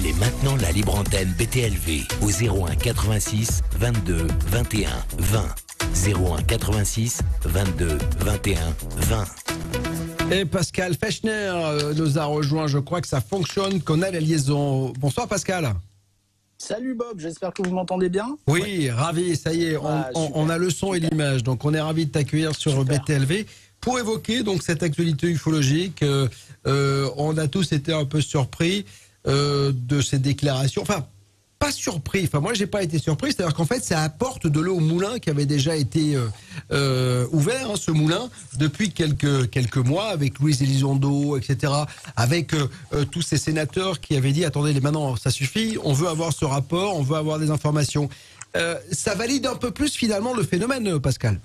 Appelez maintenant la libre antenne BTLV au 01 86 22 21 20. 01 86 22 21 20. Et Pascal Fechner nous a rejoint. Je crois que ça fonctionne, qu'on a la liaison. Bonsoir Pascal. Salut Bob, j'espère que vous m'entendez bien. Oui, ravi, ça y est, on a le son et l'image. Donc on est ravi de t'accueillir sur BTLV pour évoquer donc cette actualité ufologique. On a tous été un peu surpris de ces déclarations. Enfin, pas surpris. Enfin, moi, j'ai pas été surpris. C'est-à-dire qu'en fait, ça apporte de l'eau au moulin qui avait déjà été ouvert, hein, ce moulin, depuis quelques mois, avec Louise Elizondo, etc. Avec tous ces sénateurs qui avaient dit, attendez, maintenant, ça suffit. On veut avoir ce rapport, on veut avoir des informations. Ça valide un peu plus finalement le phénomène, Pascal.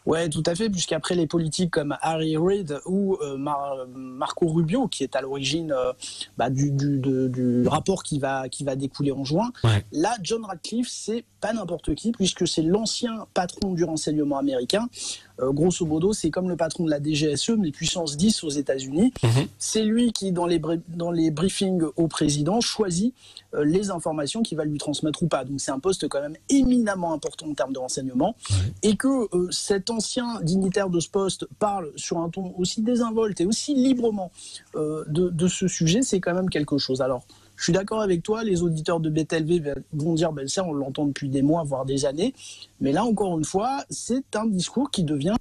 Ouais, tout à fait, puisqu'après les politiques comme Harry Reid ou Marco Rubio, qui est à l'origine du rapport qui va découler en juin, là, John Ratcliffe, c'est pas n'importe qui, puisque c'est l'ancien patron du renseignement américain. Grosso modo, c'est comme le patron de la DGSE, mais puissance 10 aux États-Unis. C'est lui qui, dans les briefings au président, choisit les informations qu'il va lui transmettre ou pas. Donc c'est un poste quand même éminemment important en termes de renseignement. Et que cet ancien dignitaire de ce poste parle sur un ton aussi désinvolte et aussi librement de ce sujet, c'est quand même quelque chose. Alors, je suis d'accord avec toi, les auditeurs de BTLV vont dire ben ça, on l'entend depuis des mois, voire des années. Mais là, encore une fois, c'est un discours qui devient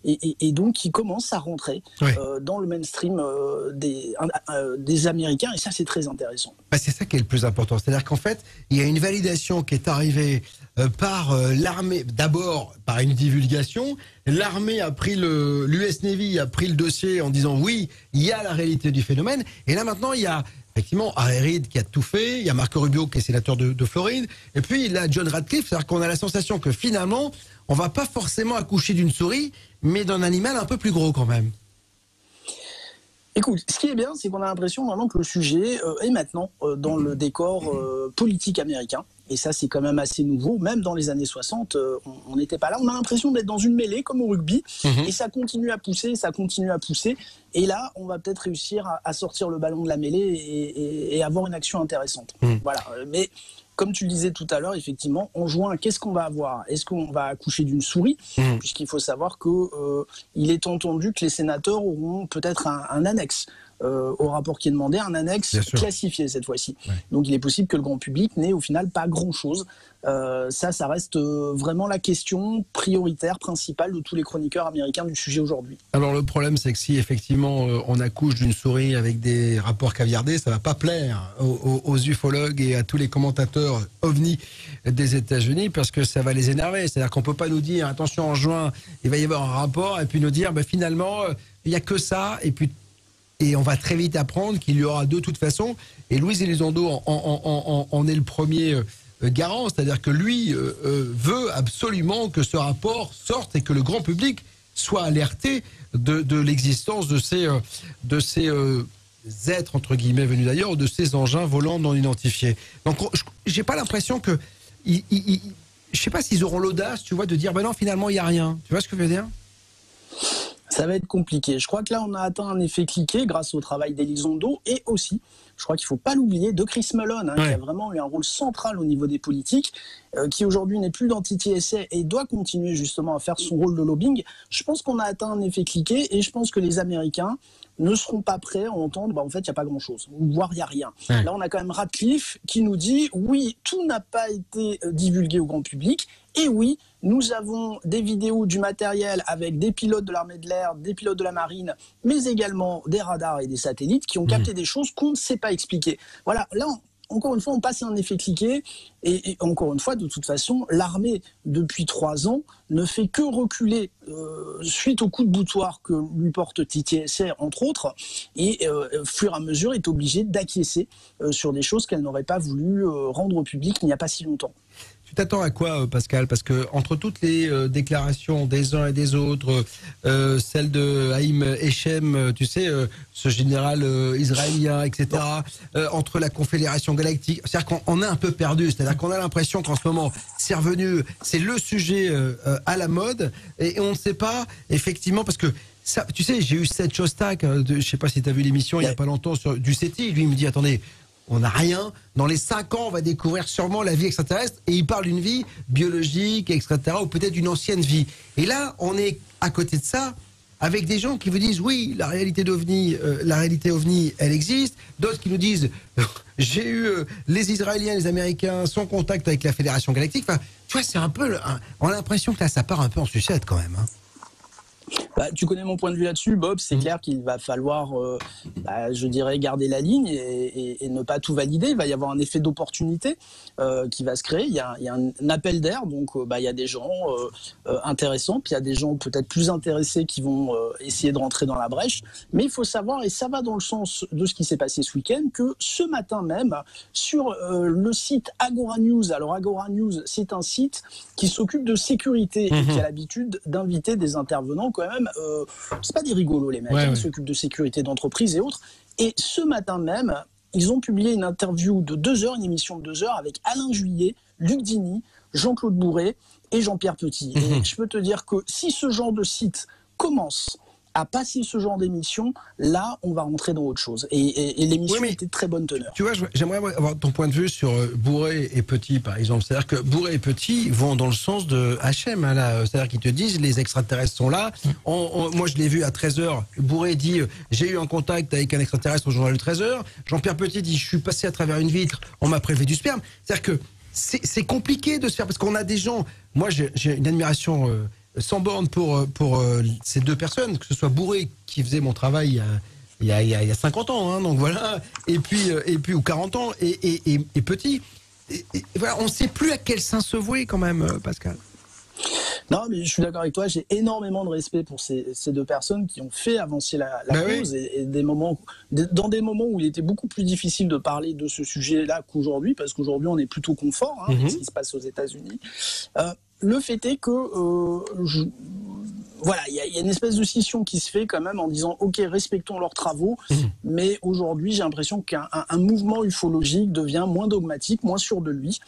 et donc qui commence à rentrer dans le mainstream des Américains. Et ça, c'est très intéressant. Bah, c'est ça qui est le plus important. C'est-à-dire qu'en fait, il y a une validation qui est arrivée par l'armée, d'abord par une divulgation. L'armée a pris l'US Navy a pris le dossier en disant oui, il y a la réalité du phénomène. Et là maintenant, il y a effectivement Harry Reid qui a tout fait, il y a Marco Rubio qui est sénateur de Floride, et puis là John Ratcliffe, c'est-à-dire qu'on a la sensation que finalement, on va pas forcément accoucher d'une souris, mais d'un animal un peu plus gros quand même. Écoute, ce qui est bien, c'est qu'on a l'impression vraiment que le sujet est maintenant dans le décor politique américain. Et ça, c'est quand même assez nouveau. Même dans les années 60, on n'était pas là. On a l'impression d'être dans une mêlée, comme au rugby. Et ça continue à pousser, ça continue à pousser. Et là, on va peut-être réussir à sortir le ballon de la mêlée et avoir une action intéressante. Voilà. Mais comme tu le disais tout à l'heure, effectivement, en juin, qu'est-ce qu'on va avoir? Est-ce qu'on va accoucher d'une souris? Puisqu'il faut savoir qu'il est entendu que les sénateurs auront peut-être un annexe au rapport qui est demandé, un annexe classifié cette fois-ci. Donc il est possible que le grand public n'ait au final pas grand-chose. Ça reste vraiment la question prioritaire, principale de tous les chroniqueurs américains du sujet aujourd'hui. Alors le problème, c'est que si effectivement on accouche d'une souris avec des rapports caviardés, ça va pas plaire aux ufologues et à tous les commentateurs ovnis des États-Unis, parce que ça va les énerver. C'est-à-dire qu'on peut pas nous dire attention, en juin il va y avoir un rapport, et puis nous dire finalement il y a que ça, et on va très vite apprendre qu'il y aura de toute façon. Et Louise Elizondo en est le premier garant, c'est-à-dire que lui veut absolument que ce rapport sorte et que le grand public soit alerté de l'existence de ces êtres, entre guillemets, venus d'ailleurs, ou de ces engins volants non identifiés. Donc j'ai pas l'impression que... je sais pas s'ils auront l'audace, tu vois, de dire non, finalement il n'y a rien. Tu vois ce que je veux dire? Ça va être compliqué. Je crois que là, on a atteint un effet cliquet grâce au travail d'Elizondo et aussi, je crois qu'il ne faut pas l'oublier, de Chris Mellon, qui a vraiment eu un rôle central au niveau des politiques, qui aujourd'hui n'est plus d'anti-TSA et doit continuer justement à faire son rôle de lobbying. Je pense qu'on a atteint un effet cliquet et je pense que les Américains ne seront pas prêts à entendre en fait, il n'y a pas grand-chose, voire il n'y a rien. Là, on a quand même Ratcliffe qui nous dit oui, tout n'a pas été divulgué au grand public. Et oui, nous avons des vidéos du matériel avec des pilotes de l'armée de l'air, des pilotes de la marine, mais également des radars et des satellites qui ont capté des choses qu'on ne sait pas expliquer. Voilà, là, encore une fois, on passe à un effet cliquet. Et encore une fois, de toute façon, l'armée, depuis 3 ans, ne fait que reculer suite au coup de boutoir que lui porte TTSR, entre autres, et au fur et à mesure est obligée d'acquiescer sur des choses qu'elle n'aurait pas voulu rendre au public il n'y a pas si longtemps. Tu t'attends à quoi, Pascal? Parce que entre toutes les déclarations des uns et des autres, celle de Haïm Echem, tu sais, ce général israélien, etc., entre la Confédération Galactique, c'est-à-dire qu'on est un peu perdu, c'est-à-dire qu'on a l'impression qu'en ce moment, c'est revenu, c'est le sujet à la mode, et on ne sait pas, effectivement, parce que ça, tu sais, j'ai eu Seth Shostak, je sais pas si tu as vu l'émission il y a pas longtemps du SETI, lui il me dit attendez, on n'a rien, dans les 5 ans on va découvrir sûrement la vie extraterrestre, et il parle d'une vie biologique, etc., ou peut-être d'une ancienne vie. Et là, on est à côté de ça, avec des gens qui vous disent oui, la réalité OVNI, elle existe. D'autres qui nous disent j'ai eu les Israéliens, les Américains sont en contact avec la Fédération Galactique. Enfin, tu vois, c'est un peu, on a l'impression que là, ça part un peu en sucette quand même. Hein. Bah, tu connais mon point de vue là-dessus, Bob. C'est clair qu'il va falloir, je dirais, garder la ligne et ne pas tout valider. Il va y avoir un effet d'opportunité qui va se créer. Il y a un appel d'air, donc il y a des gens intéressants, puis il y a des gens peut-être plus intéressés qui vont essayer de rentrer dans la brèche. Mais il faut savoir, et ça va dans le sens de ce qui s'est passé ce week-end, que ce matin même, sur le site Agora News, alors Agora News, c'est un site qui s'occupe de sécurité et qui a l'habitude d'inviter des intervenants quand même, c'est pas des rigolos les mecs, ils s'occupent de sécurité d'entreprise et autres. Et ce matin même, ils ont publié une interview de 2 heures, une émission de 2 heures avec Alain Juillet, Luc Dini, Jean-Claude Bourré et Jean-Pierre Petit. Et je peux te dire que si ce genre de site commence à passer ce genre d'émission, là, on va rentrer dans autre chose. Et l'émission était de très bonne teneur. Tu vois, j'aimerais avoir ton point de vue sur Bourré et Petit, par exemple. C'est-à-dire que Bourré et Petit vont dans le sens de HM. Hein, là. C'est-à-dire qu'ils te disent, les extraterrestres sont là. Moi, je l'ai vu à 13h. Bourré dit, j'ai eu un contact avec un extraterrestre au journal de 13h. Jean-Pierre Petit dit, je suis passé à travers une vitre, on m'a prélevé du sperme. C'est-à-dire que c'est compliqué de se faire, parce qu'on a des gens... Moi, j'ai une admiration... sans borne pour ces 2 personnes, que ce soit Bourré qui faisait mon travail il y a 50 ans, hein, donc voilà, et puis ou 40 ans, et Petit. Et voilà, on ne sait plus à quel sein se vouer quand même, Pascal. Non, mais je suis d'accord avec toi, j'ai énormément de respect pour ces 2 personnes qui ont fait avancer la cause et dans des moments où il était beaucoup plus difficile de parler de ce sujet-là qu'aujourd'hui, parce qu'aujourd'hui on est plutôt confort avec ce qui se passe aux États-Unis. Le fait est que voilà, il y a une espèce de scission qui se fait quand même en disant ok, respectons leurs travaux, mais aujourd'hui j'ai l'impression qu'un mouvement ufologique devient moins dogmatique, moins sûr de lui,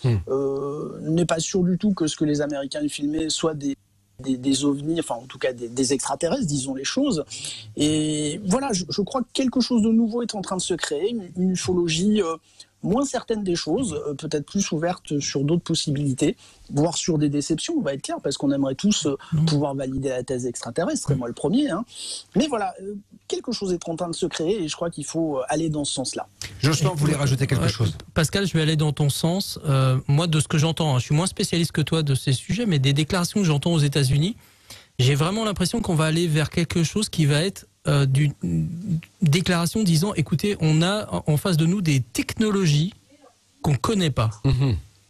n'est pas sûr du tout que ce que les Américains filmaient soit des ovnis, enfin en tout cas des extraterrestres, disons les choses. Et voilà, je crois que quelque chose de nouveau est en train de se créer, une ufologie moins certaine des choses, peut-être plus ouverte sur d'autres possibilités, voire sur des déceptions, on va être clair, parce qu'on aimerait tous pouvoir valider la thèse extraterrestre, et moi le premier. Hein. Mais voilà, quelque chose est en train de se créer et je crois qu'il faut aller dans ce sens-là. Jocelyn voulait rajouter quelque chose. Pascal, je vais aller dans ton sens. Moi, de ce que j'entends, hein, je suis moins spécialiste que toi de ces sujets, mais des déclarations que j'entends aux États-Unis, j'ai vraiment l'impression qu'on va aller vers quelque chose qui va être d'une déclaration disant écoutez, on a en face de nous des technologies qu'on ne connaît pas.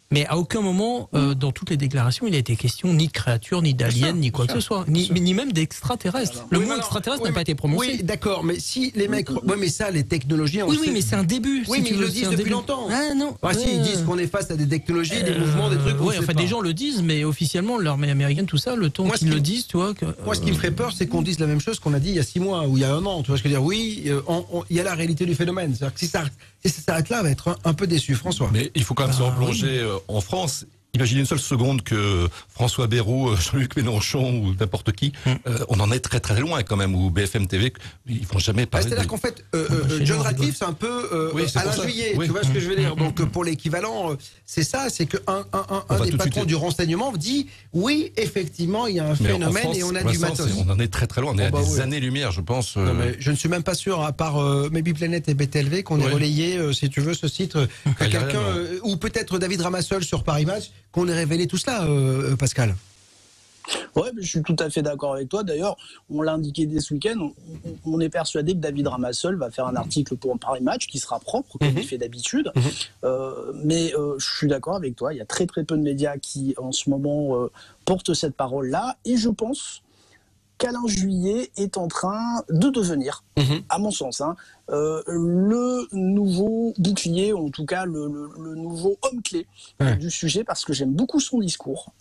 Mais à aucun moment, dans toutes les déclarations, il a été question ni de créatures, ni d'aliens, ni quoi que ce soit, ni même d'extraterrestres. Le mot extraterrestre n'a pas été prononcé. Oui, d'accord, mais si les mecs... Oui, mais ça, les technologies... Oui, mais c'est un début. Oui, mais ils le disent depuis longtemps. Ah non. Si, ils disent qu'on est face à des technologies, des mouvements, des trucs... Oui, enfin, des gens le disent, mais officiellement, l'armée américaine, tout ça, le temps qu'ils le disent, tu vois... Moi, ce qui me ferait peur, c'est qu'on dise la même chose qu'on a dit il y a 6 mois ou il y a 1 an. Tu vois ce que je veux dire? Oui, il y a la réalité du phénomène. C'est-à-dire que si ça s'arrête là, on va être un peu déçu, François. Mais il faut quand même se replonger en France. Imaginez une seule seconde que François Bayrou, Jean-Luc Mélenchon ou n'importe qui, on en est très très loin quand même, ou BFM TV, ils vont jamais parler. C'est-à-dire qu'en fait, John Radcliffe, c'est un peu Alain Juillet, tu vois ce que je veux dire. Donc pour l'équivalent, c'est ça, c'est qu'un des patrons du renseignement dit oui, effectivement, il y a un phénomène France, et on a du matos. On en est très très loin, on est à des années-lumière, je pense. Non, mais je ne suis même pas sûr, à part Maybe Planet et BTLV, qu'on ait relayé, si tu veux, ce site, que quelqu'un, ou peut-être David Ramassol sur Paris Match, qu'on ait révélé tout cela, Pascal. Ouais, je suis tout à fait d'accord avec toi. D'ailleurs, on l'a indiqué dès ce week-end, on est persuadé que David Ramassol va faire un article pour Paris Match qui sera propre, comme il fait d'habitude. Mais je suis d'accord avec toi, il y a très très peu de médias qui, en ce moment, portent cette parole-là. Et je pense qu'Alain Juillet est en train de devenir, à mon sens, le nouveau bouclier, ou en tout cas le nouveau homme clé du sujet, parce que j'aime beaucoup son discours.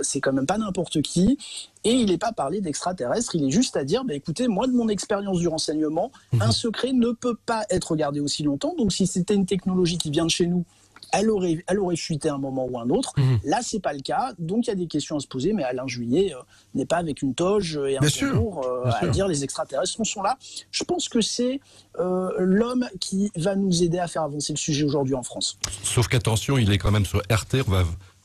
C'est quand même pas n'importe qui, et il n'est pas parlé d'extraterrestres, il est juste à dire, écoutez, moi de mon expérience du renseignement, un secret ne peut pas être gardé aussi longtemps, donc si c'était une technologie qui vient de chez nous, elle aurait fuité à un moment ou un autre. Là, c'est pas le cas, donc il y a des questions à se poser, mais Alain Juillet n'est pas avec une toge et un tambour à dire les extraterrestres sont là. Je pense que c'est l'homme qui va nous aider à faire avancer le sujet aujourd'hui en France. Sauf qu'attention, il est quand même sur RT,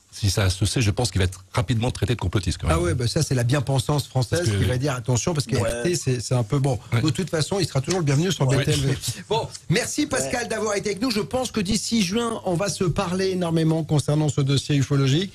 si ça se sait, je pense qu'il va être rapidement traité de complotiste. Quand même. Ah ouais, bah ça c'est la bien-pensance française qui va dire attention parce que RT c'est un peu bon. De toute façon, il sera toujours le bienvenu sur BTLV. Bon, merci Pascal d'avoir été avec nous. Je pense que d'ici juin, on va se parler énormément concernant ce dossier ufologique.